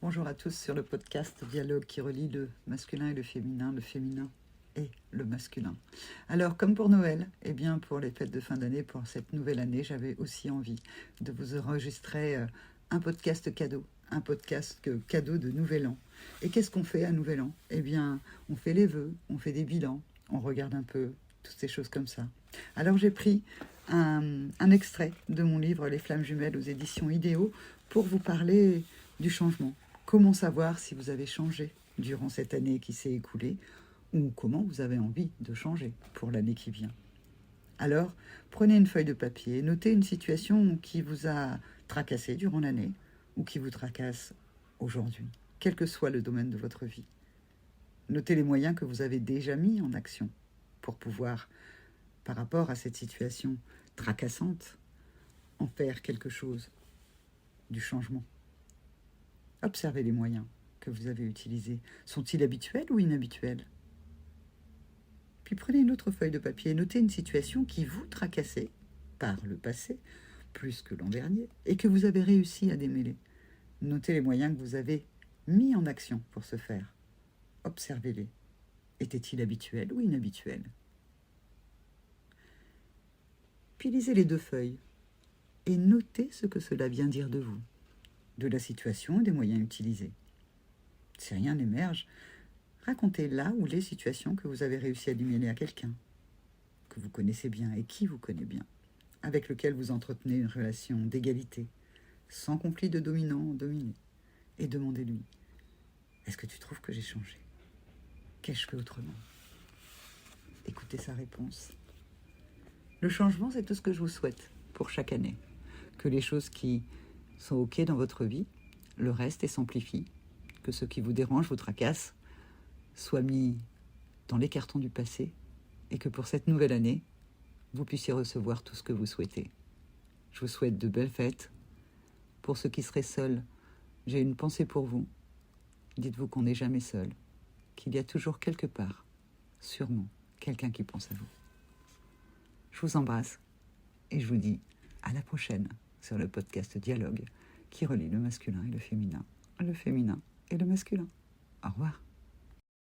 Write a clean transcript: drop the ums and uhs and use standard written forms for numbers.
Bonjour à tous sur le podcast Dialogue qui relie le masculin et le féminin et le masculin. Alors, comme pour Noël, eh bien pour les fêtes de fin d'année, pour cette nouvelle année, j'avais aussi envie de vous enregistrer un podcast cadeau, cadeau de Nouvel An. Et qu'est-ce qu'on fait à Nouvel An? Eh bien, on fait les vœux, on fait des bilans, on regarde un peu toutes ces choses comme ça. Alors, j'ai pris un extrait de mon livre Les Flammes Jumelles aux éditions Idéo pour vous parler du changement. Comment savoir si vous avez changé durant cette année qui s'est écoulée ou comment vous avez envie de changer pour l'année qui vient. Alors, prenez une feuille de papier, notez une situation qui vous a tracassé durant l'année ou qui vous tracasse aujourd'hui, quel que soit le domaine de votre vie. Notez les moyens que vous avez déjà mis en action pour pouvoir, par rapport à cette situation tracassante, en faire quelque chose, du changement. Observez les moyens que vous avez utilisés. Sont-ils habituels ou inhabituels? Puis prenez une autre feuille de papier et notez une situation qui vous tracassait par le passé, plus que l'an dernier, et que vous avez réussi à démêler. Notez les moyens que vous avez mis en action pour ce faire. Observez-les. Étaient-ils habituels ou inhabituels? Puis lisez les deux feuilles et notez ce que cela vient dire de vous, de la situation et des moyens utilisés. Si rien n'émerge, racontez là ou les situations que vous avez réussi à démêler à quelqu'un, que vous connaissez bien et qui vous connaît bien, avec lequel vous entretenez une relation d'égalité, sans conflit de dominant-dominé. Et demandez-lui, est-ce que tu trouves que j'ai changé? Qu'ai-je fait autrement? Écoutez sa réponse. Le changement, c'est tout ce que je vous souhaite pour chaque année. Que les choses qui sont OK dans votre vie, le reste et s'amplifie. Que ce qui vous dérange, vous tracasse, soit mis dans les cartons du passé et que pour cette nouvelle année, vous puissiez recevoir tout ce que vous souhaitez. Je vous souhaite de belles fêtes. Pour ceux qui seraient seuls, j'ai une pensée pour vous. Dites-vous qu'on n'est jamais seul, qu'il y a toujours quelque part, sûrement, quelqu'un qui pense à vous. Je vous embrasse et je vous dis à la prochaine sur le podcast Dialogue qui relie le masculin et le féminin et le masculin. Au revoir.